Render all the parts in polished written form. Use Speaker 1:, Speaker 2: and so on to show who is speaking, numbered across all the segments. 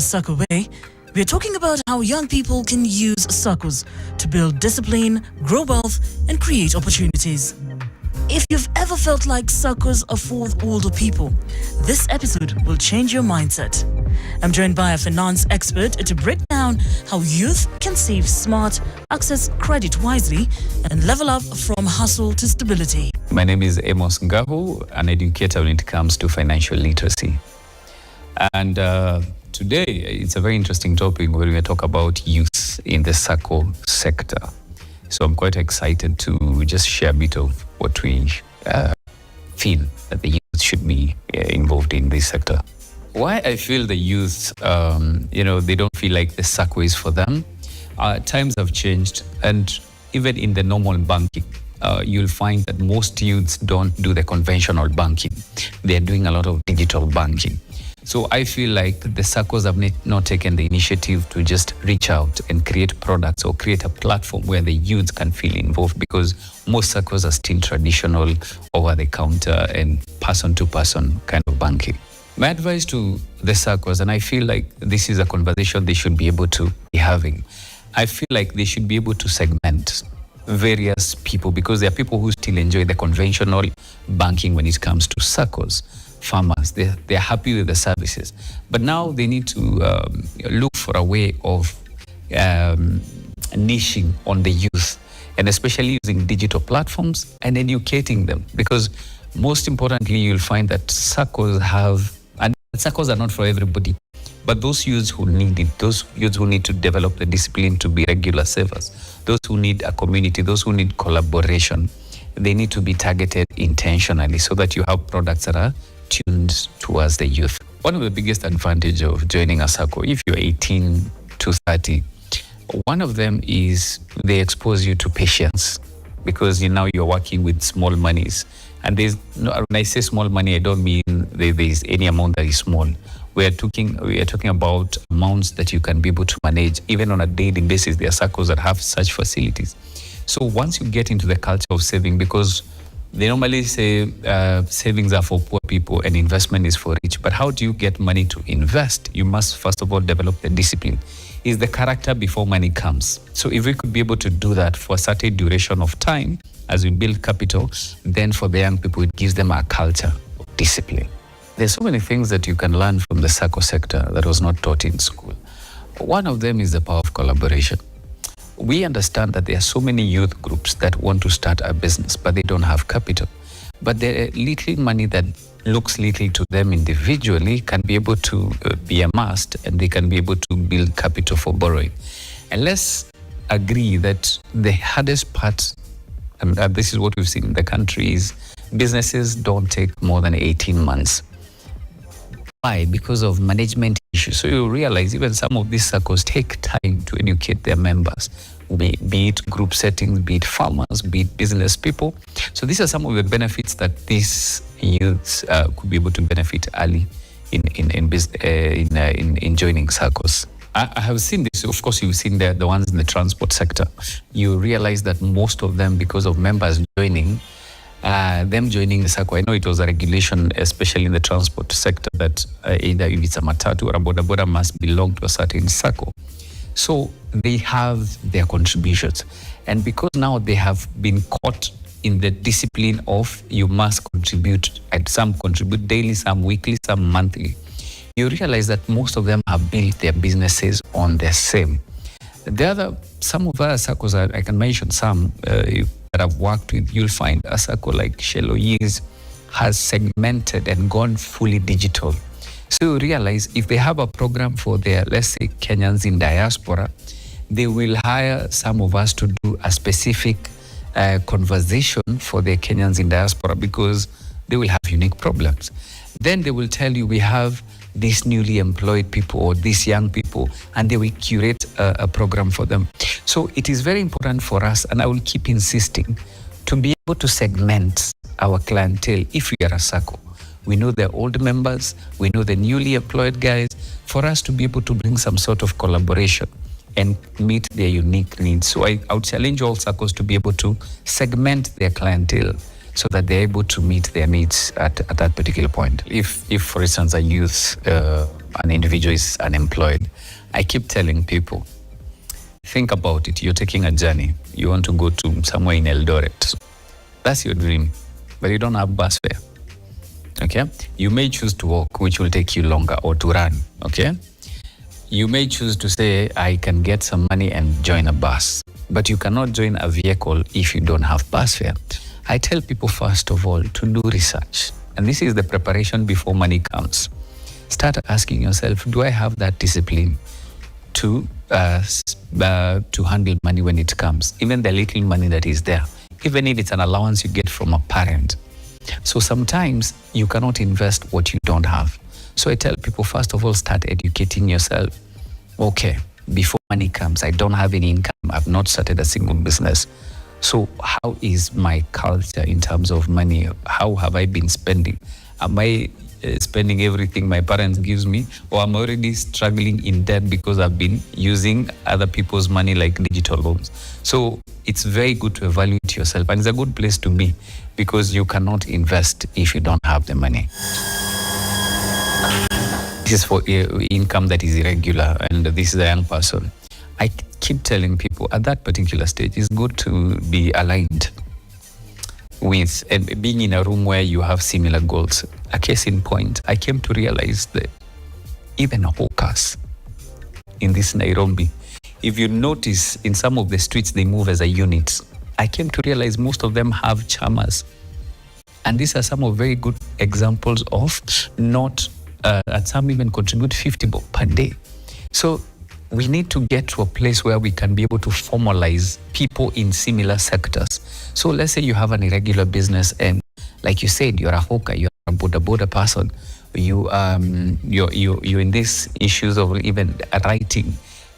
Speaker 1: Sacco Way, we are talking about how young people can use Saccos to build discipline, grow wealth, and create opportunities. If you've ever felt like Saccos are for older people, this episode will change your mindset. I'm joined by a finance expert to break down how youth can save smart, access credit wisely, and level up from hustle to stability.
Speaker 2: My name is Amos Ngahu, an educator when it comes to financial literacy. And today, it's a very interesting topic where we talk about youth in the Sacco sector. So I'm quite excited to just share a bit of what we feel that the youth should be involved in this sector. Why I feel the youth, they don't feel like the Sacco is for them. Times have changed, and even in the normal banking, you'll find that most youths don't do the conventional banking. They're doing a lot of digital banking. So I feel like the Saccos have not taken the initiative to just reach out and create products or create a platform where the youth can feel involved, because most Saccos are still traditional, over-the-counter and person-to-person kind of banking. My advice to the Saccos, and I feel like this is a conversation they should be able to be having, I feel like they should be able to segment various people, because there are people who still enjoy the conventional banking when it comes to Saccos. Farmers, they're happy with the services, but now they need to look for a way of niching on the youth, and especially using digital platforms and educating them, because most importantly, you'll find that Saccos are not for everybody, but those youths who need it, those youths who need to develop the discipline to be regular savers, those who need a community, those who need collaboration, they need to be targeted intentionally so that you have products that are tuned towards the youth. One of the biggest advantage of joining a Sacco, if you're 18 to 30, one of them is they expose you to patience, because you're working with small monies. And when I say small money, I don't mean there's any amount that is small. We are talking about amounts that you can be able to manage even on a daily basis. There are Saccos that have such facilities. So once you get into the culture of saving, because they normally say savings are for poor people and investment is for rich. But how do you get money to invest? You must first of all develop the discipline. Is the character before money comes. So if we could be able to do that for a certain duration of time as we build capital, then for the young people, it gives them a culture of discipline. There's so many things that you can learn from the Sacco sector that was not taught in school. One of them is the power of collaboration. We understand that there are so many youth groups that want to start a business, but they don't have capital. But the little money that looks little to them individually can be able to be amassed, and they can be able to build capital for borrowing. And let's agree that the hardest part, and this is what we've seen in the country, is businesses don't take more than 18 months. Why? Because of management issues. So you realize even some of these Saccos take time to educate their members, be it group settings, be it farmers, be it business people. So these are some of the benefits that these youths could be able to benefit early in joining Saccos. I have seen this. Of course, you've seen the ones in the transport sector. You realize that most of them, because of members joining, them joining the Sacco, I know it was a regulation, especially in the transport sector, that either if it's a matatu or a boda boda must belong to a certain Sacco. So they have their contributions. And because now they have been caught in the discipline of you must contribute, and some contribute daily, some weekly, some monthly, you realize that most of them have built their businesses on the same. Some of our Saccos, I can mention some that I've worked with. You'll find a Sacco like Sheloyes has segmented and gone fully digital. So you realize if they have a program for their, let's say, Kenyans in diaspora, they will hire some of us to do a specific conversation for the Kenyans in diaspora, because they will have unique problems. Then they will tell you we have these newly employed people or these young people, and they will curate a program for them. So it is very important for us, and I will keep insisting, to be able to segment our clientele. If we are a Sacco, we know the old members, we know the newly employed guys, for us to be able to bring some sort of collaboration and meet their unique needs. So I would challenge all Saccos to be able to segment their clientele so that they're able to meet their needs at that particular point. If for instance, a youth an individual is unemployed, I keep telling people, think about it. You're taking a journey. You want to go to somewhere in Eldoret. That's your dream, but you don't have bus fare. Okay? You may choose to walk, which will take you longer, or to run. Okay? You may choose to say, I can get some money and join a bus, but you cannot join a vehicle if you don't have bus fare. I tell people, first of all, to do research. And this is the preparation before money comes. Start asking yourself, do I have that discipline to handle money when it comes? Even the little money that is there, even if it's an allowance you get from a parent. So sometimes you cannot invest what you don't have. So I tell people, first of all, start educating yourself. Okay, before money comes, I don't have any income. I've not started a single business. So how is my culture in terms of money? How have I been spending? Am I spending everything my parents gives me, or I'm already struggling in debt because I've been using other people's money like digital loans? So it's very good to evaluate yourself, and it's a good place to be, because you cannot invest if you don't have the money. This is for income that is irregular, and this is a young person. I keep telling people at that particular stage, it's good to be aligned with and being in a room where you have similar goals. A case in point, I came to realize that even hawkers in this Nairobi, if you notice in some of the streets, they move as a unit. I came to realize most of them have chamas. And these are some of very good examples of not, and some even contribute 50 bob per day. So we need to get to a place where we can be able to formalize people in similar sectors. So let's say you have an irregular business, and like you said, you're a hawker, you're a border person, you're in these issues of even writing.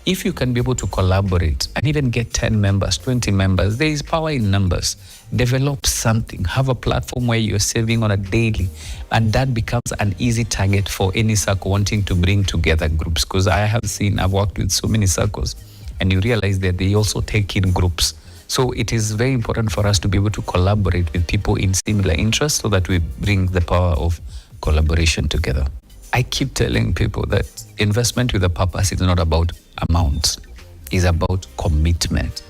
Speaker 2: If you can be able to collaborate and even get 10 members, 20 members, there is power in numbers. Develop something, have a platform where you're saving on a daily, and that becomes an easy target for any Sacco wanting to bring together groups. Because I've worked with so many Saccos, and you realize that they also take in groups. So it is very important for us to be able to collaborate with people in similar interests so that we bring the power of collaboration together. I keep telling people that investment with a purpose is not about amounts, it's about commitment.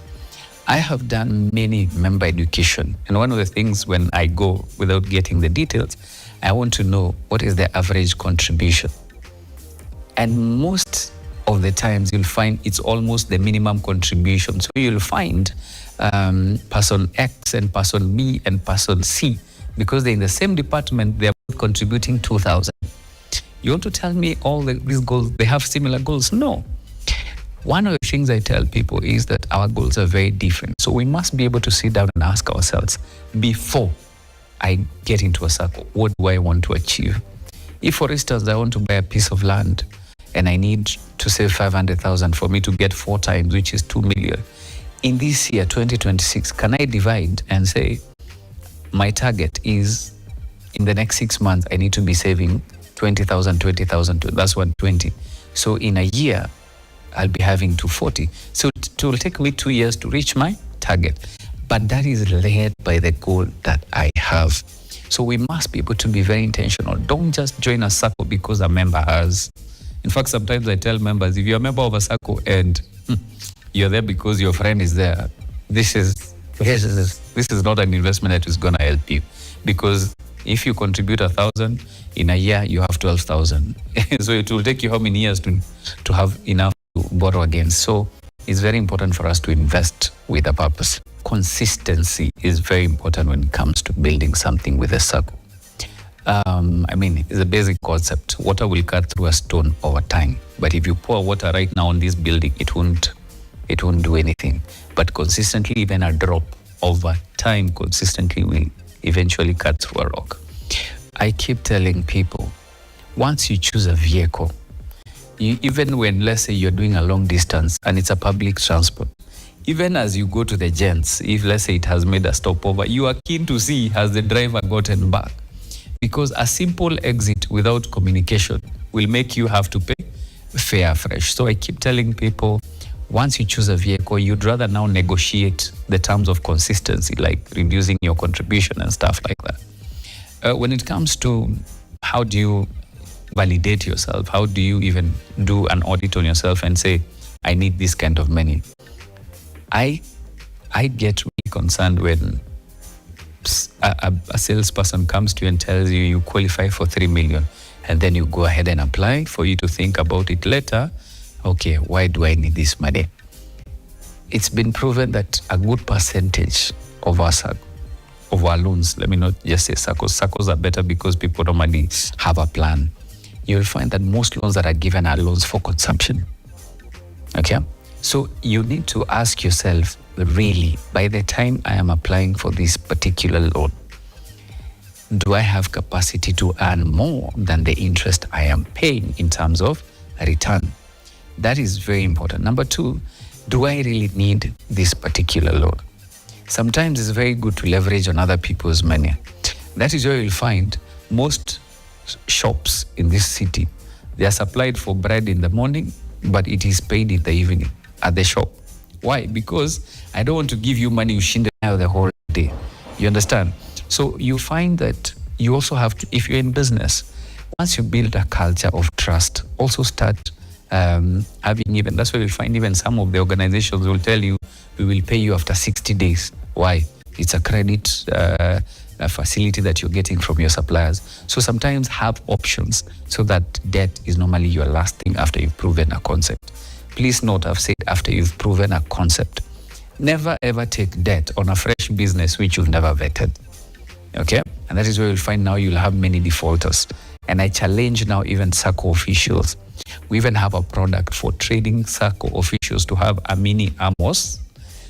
Speaker 2: I have done many member education, and one of the things when I go, without getting the details, I want to know what is the average contribution. And most of the times you'll find it's almost the minimum contribution. So you'll find person X and person B and person C, because they're in the same department, they're contributing 2,000. You want to tell me all these goals, they have similar goals? No. One of the things I tell people is that our goals are very different. So we must be able to sit down and ask ourselves, before I get into a Sacco, what do I want to achieve? If, for instance, I want to buy a piece of land and I need to save 500,000 for me to get 4 times, which is 2 million. In this year, 2026, can I divide and say, my target is in the next 6 months, I need to be saving 20,000, that's 120. So in a year, I'll be having 240. So it will take me 2 years to reach my target. But that is led by the goal that I have. So we must be able to be very intentional. Don't just join a Sacco because a member has. In fact, sometimes I tell members, if you're a member of a Sacco and you're there because your friend is there, this is not an investment that is going to help you. Because if you contribute 1,000 in a year, you have 12,000. So it will take you how many years to have enough to borrow again? So it's very important for us to invest with a purpose. Consistency is very important when it comes to building something with a Sacco. It's a basic concept. Water will cut through a stone over time. But if you pour water right now on this building, it won't do anything. But consistently, even a drop over time consistently will eventually cut through a rock. I keep telling people, once you choose a vehicle, even when, let's say, you're doing a long distance and it's a public transport, even as you go to the gents, if let's say it has made a stopover, you are keen to see has the driver gotten back. Because a simple exit without communication will make you have to pay fare fresh. So I keep telling people, once you choose a vehicle, you'd rather now negotiate the terms of consistency, like reducing your contribution and stuff like that. When it comes to how do you validate yourself? How do you even do an audit on yourself and say, I need this kind of money? I get really concerned when a salesperson comes to you and tells you you qualify for 3 million, and then you go ahead and apply for you to think about it later. Okay, why do I need this money? It's been proven that a good percentage of our loans, let me not just say Saccos. Saccos are better because people normally have a plan. You'll find that most loans that are given are loans for consumption. Okay? So you need to ask yourself, really, by the time I am applying for this particular loan, do I have capacity to earn more than the interest I am paying in terms of return? That is very important. Number two, do I really need this particular loan? Sometimes it's very good to leverage on other people's money. That is where you'll find most shops in this city, they are supplied for bread in the morning, but it is paid in the evening at the shop. Why? Because I don't want to give you money you shouldn't have the whole day. You understand? So you find that you also have to, if you're in business, once you build a culture of trust, also start having even, that's why you find even some of the organizations will tell you, we will pay you after 60 days. Why? It's a credit a facility that you're getting from your suppliers. So sometimes have options so that debt is normally your last thing after you've proven a concept. Please note, I've said after you've proven a concept. Never ever take debt on a fresh business which you've never vetted. Okay? And that is where you'll find now you'll have many defaulters. And I challenge now even Sacco officials. We even have a product for trading Sacco officials to have a mini Amos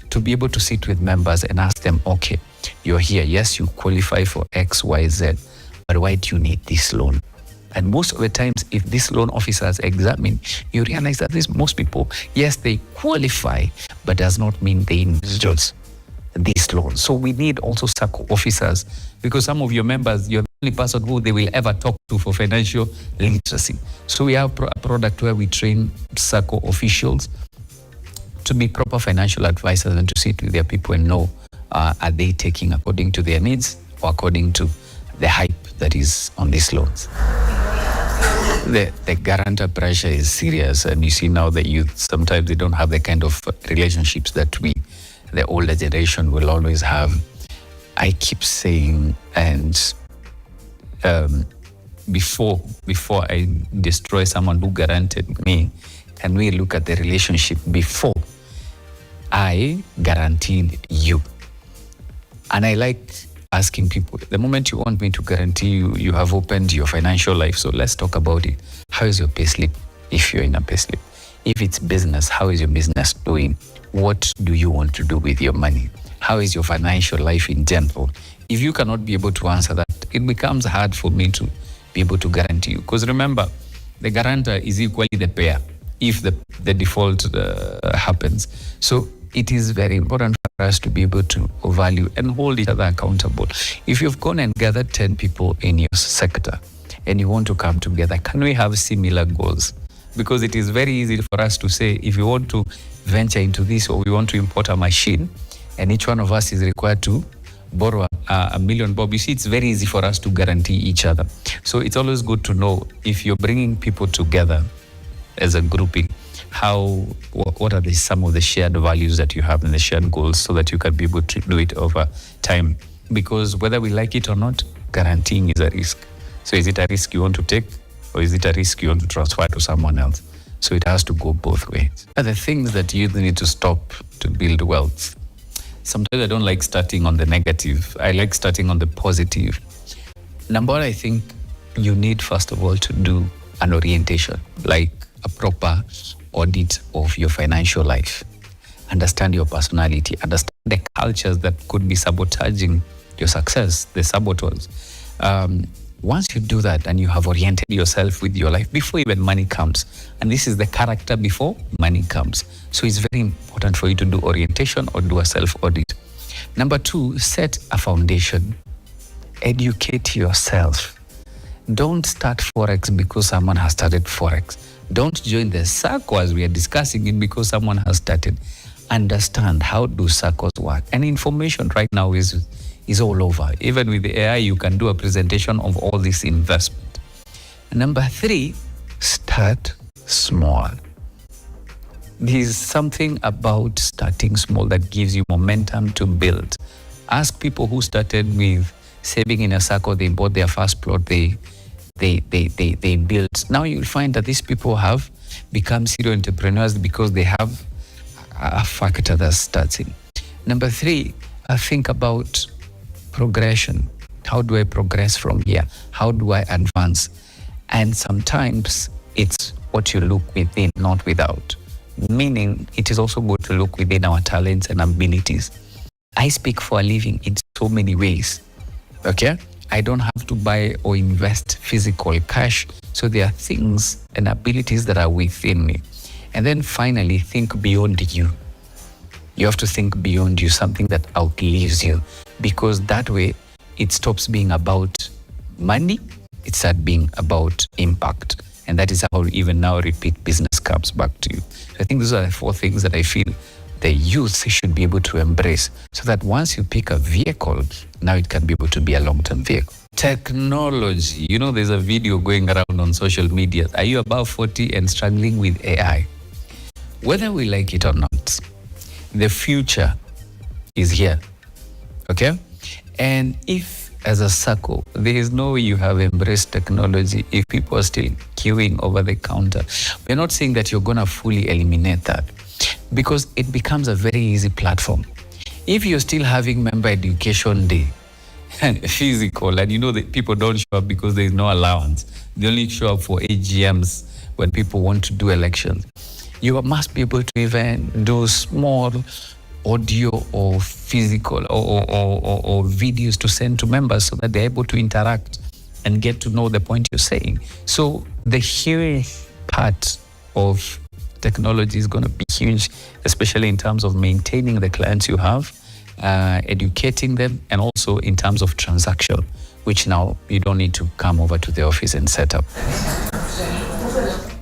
Speaker 2: to be able to sit with members and ask them, okay, you're here. Yes, you qualify for X, Y, Z, but why do you need this loan? And most of the times, if these loan officers examine, you realize that most people, yes, they qualify, but does not mean they need this loan. So we need also Sacco officers, because some of your members, you're the only person who they will ever talk to for financial literacy. So we have a product where we train Sacco officials to be proper financial advisors and to sit with their people and know, are they taking according to their needs or according to the hype that is on these loans. The guarantor pressure is serious, and you see now the youth, sometimes they don't have the kind of relationships that the older generation will always have. I keep saying, and before I destroy someone who guaranteed me, can we look at the relationship before I guaranteed you? And I like asking people, the moment you want me to guarantee you, you have opened your financial life. So let's talk about it. How is your payslip if you're in a payslip? If it's business, how is your business doing? What do you want to do with your money? How is your financial life in general? If you cannot be able to answer that, it becomes hard for me to be able to guarantee you. Because remember, the guarantor is equally the payer if the default happens. So it is very important for us to be able to value and hold each other accountable. If you've gone and gathered 10 people in your sector and you want to come together, can we have similar goals? Because it is very easy for us to say, if you want to venture into this or we want to import a machine and each one of us is required to borrow $1 million bob, you see, it's very easy for us to guarantee each other. So it's always good to know if you're bringing people together as a grouping, what are some of the shared values that you have and the shared goals, so that you can be able to do it over time. Because whether we like it or not, guaranteeing is a risk. So is it a risk you want to take, or is it a risk you want to transfer to someone else? So it has to go both ways. And the things that you need to stop to build wealth. Sometimes I don't like starting on the negative. I like starting on the positive. Number one, I think you need, first of all, to do an orientation, like a proper audit of your financial life. Understand your personality, understand the cultures that could be sabotaging your success, the saboteurs. Once you do that and you have oriented yourself with your life before even money comes, and this is the character before money comes. So it's very important for you to do orientation or do a self-audit. Number two, set a foundation. Educate yourself. Don't start Forex because someone has started Forex. Don't join the Sacco as we are discussing it because someone has started. Understand, how do Saccos work? And information right now is all over. Even with the AI, you can do a presentation of all this investment. Number 3, start small. There's something about starting small that gives you momentum to build. Ask people who started with saving in a Sacco, they bought their first plot, they built. Now you'll find that these people have become serial entrepreneurs because they have a factor that starts in. Number 3, think about progression. How do I progress from here? How do I advance? And sometimes it's what you look within, not without. Meaning, it is also good to look within our talents and abilities. I speak for a living in so many ways. Okay? I don't have to buy or invest physical cash. So there are things and abilities that are within me. And then finally, think beyond you. You have to think beyond you, something that outlives you. Because that way, it stops being about money. It starts being about impact. And that is how even now repeat business comes back to you. So I think those are the 4 things that I feel the youth should be able to embrace, so that once you pick a vehicle, now it can be able to be a long-term vehicle. Technology. You know, there's a video going around on social media. Are you above 40 and struggling with AI? Whether we like it or not, the future is here. Okay? And if as a Sacco, there is no way you have embraced technology if people are still queuing over the counter. We're not saying that you're going to fully eliminate that, because it becomes a very easy platform. If you're still having member education day and physical, and you know that people don't show up because there is no allowance, they only show up for AGMs when people want to do elections, you must be able to even do small audio or physical or videos to send to members so that they're able to interact and get to know the point you're saying. So the huge part of technology is going to be huge, especially in terms of maintaining the clients you have, educating them, and also in terms of transaction, which now you don't need to come over to the office and set up.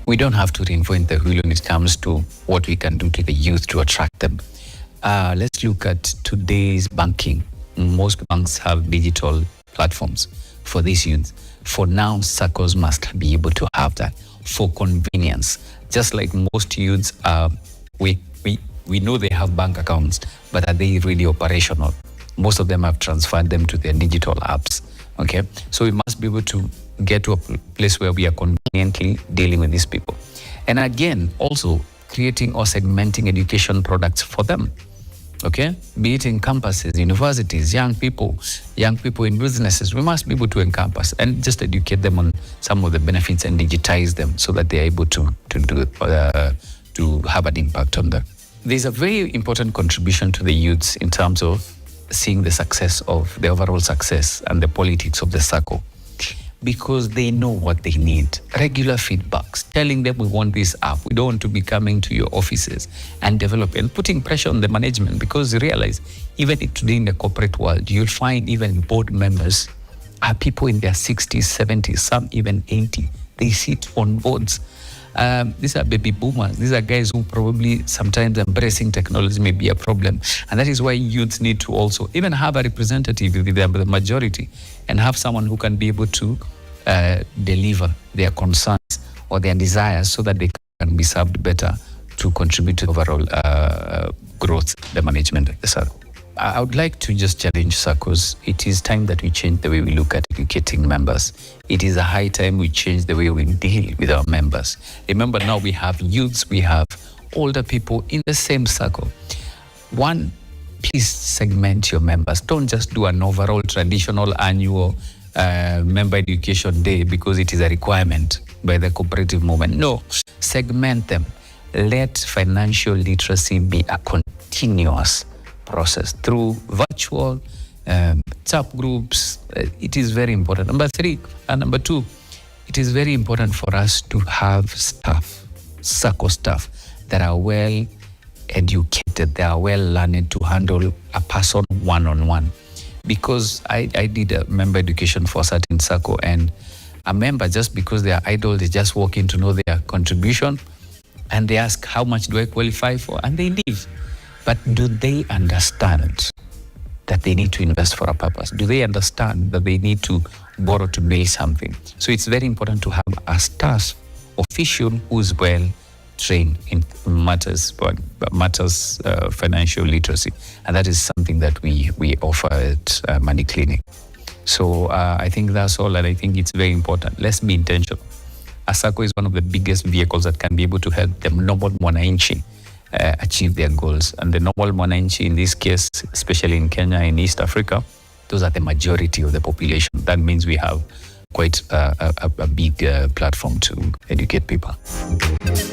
Speaker 2: We don't have to reinvent the wheel when it comes to what we can do to the youth to attract them. Let's look at today's banking. Most banks have digital platforms for these youth. For now, Saccos must be able to have that for convenience. Just like most youths, we know they have bank accounts, but are they really operational? Most of them have transferred them to their digital apps. Okay, so we must be able to get to a place where we are conveniently dealing with these people. And again, also creating or segmenting education products for them. Okay, be it in campuses, universities, young people in businesses, we must be able to encompass and just educate them on some of the benefits and digitize them so that they're able to have an impact on them. There's a very important contribution to the youths in terms of seeing the success of the overall success and the politics of the Sacco, because they know what they need. Regular feedbacks, telling them we want this app. We don't want to be coming to your offices and developing and putting pressure on the management, because you realize even today in the corporate world, you'll find even board members are people in their 60s, 70s, some even 80. They sit on boards. These are baby boomers. These are guys who probably sometimes embracing technology may be a problem. And that is why youths need to also even have a representative with the majority and have someone who can be able to deliver their concerns or their desires so that they can be served better to contribute to the overall growth, the management of the Sacco. I would like to just challenge Saccos. It is time that we change the way we look at educating members. It is a high time we change the way we deal with our members. Remember, now we have youths, we have older people in the same Sacco. One, please segment your members. Don't just do an overall traditional annual member education day because it is a requirement by the cooperative movement. No, segment them. Let financial literacy be a continuous process through virtual chat groups. It is very important. Number 2, it is very important for us to have staff, Sacco staff, that are well educated, they are well learned to handle a person one-on-one. Because I did a member education for a certain Sacco, and a member, just because they are idle, they just walk in to know their contribution and they ask, how much do I qualify for? And they leave. But do they understand that they need to invest for a purpose? Do they understand that they need to borrow to build something? So it's very important to have a staff official who's well trained in matters financial literacy, and that is something that we offer at Money Clinic. So I think that's all, and I think it's very important. Let's be intentional. A Sacco is one of the biggest vehicles that can be able to help the normal mwananchi achieve their goals. And the normal mwananchi in this case, especially in Kenya, in East Africa, those are the majority of the population. That means we have quite a big platform to educate people.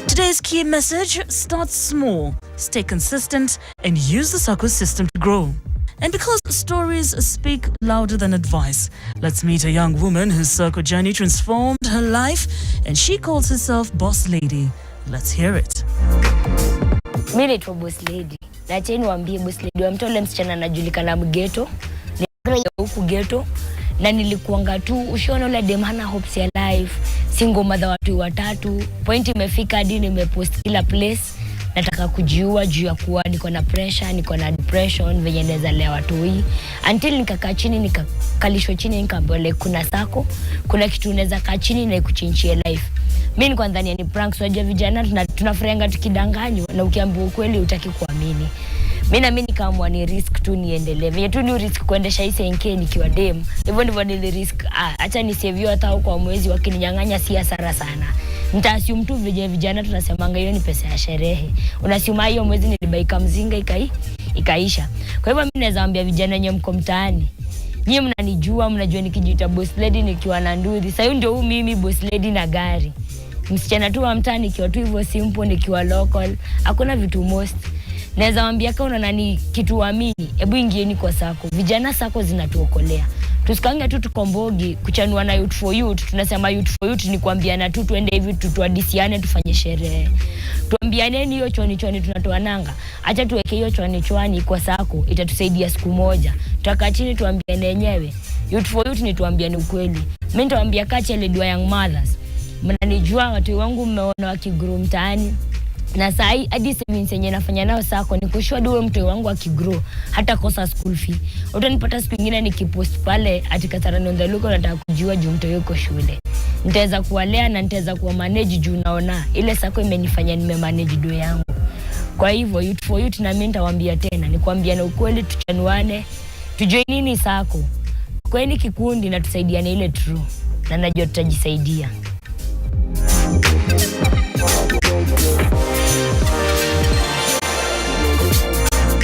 Speaker 1: Today's key message: start small, stay consistent, and use the Sacco system to grow. And because stories speak louder than advice, let's meet a young woman whose Sacco journey transformed her life, and she calls herself Boss Lady. Let's hear it.
Speaker 3: Mimi naitwa Boss Lady. Na cheni waambie Boss Lady wa mtole msichana anajulikana mgeto. Ni huku ghetto. Na nilikuanga tu ushaona ule dem hana hopes ya life, single mother watu watatu. Point imefika hadi nimepost kila place. Nataka kujiua juu ya kuwa niko na pressure, niko na depression, venye naweza lea watu hii. Until nikakaa chini, nikakalishwa chini, nikaambiwa kuna Sacco, kuna kitu unaweza kaa chini na ikuchinjie life. Mimi niko ndani ni pranks, wajua vijana tunafurahia tukidanganywa na ukiambiwa ukweli utaki kuamini. Mimi nikaamua ni risk tu niendelee. Venye tu ni risk kuendesha hii SNK nikiwa dem. Hivyo ndivyo nili risk. Acha ni save hata kwa mwezi wakininyang'anya si hasara sana. Nitaassume tu vijana tunasemanga hiyo ni pesa ya sherehe. Unasema hiyo mwezi nilibaika mzinga ikaisha. Kwa hivyo mimi naweza ambia vijana wenye mko mtaani, nyinyi mnanijua, mnajua nikijiita Boss Lady nikiwa na ndudhi. Sasa hiyo ndio mimi Boss Lady na gari. Msichana tu wa mtaani nikiwa tu hivyo simple, nikiwa local. Hakuna vitu most. Naweza waambia kama unaona ni kitu amini, hebu ingieni kwa Sacco. Vijana Sacco zinatuokolea. Tusikange tu tukombogi kuchanua na youth for youth. Tunasema youth for youth ni kuambiana tu tuende hivi tuadisiane tufanye sherehe. Tuambiane hiyo choni tunatoa nanga. Acha tuweke hiyo choni kwa Sacco, itatusaidia siku moja. Tutakaa chini tuambiane yenyewe. Youth for youth ni tuambiane ukweli. Mimi nitawaambia kacha ile dua young mothers. Mnanijua watu wangu mmeona wakigrow mtaani. Na sai hadi savings yenye nafanya nao Sacco ni kushua duwe mtu wangu akigrow hata kosa school fee. Utanipata siku nyingine nikipost pale atikatarani on the look nataka kujua juu mtu yuko shule. Nitaweza kuwalea na nitaweza kuwa manage juu naona ile Sacco imenifanya nimemanage duwe yangu. Kwa hivyo youth for youth na mimi nitawaambia tena ni kuambiana ukweli, tuchanuane, tujue nini Sacco. Kwa nini kikundi na tusaidiane ile true. Na najua tutajisaidia.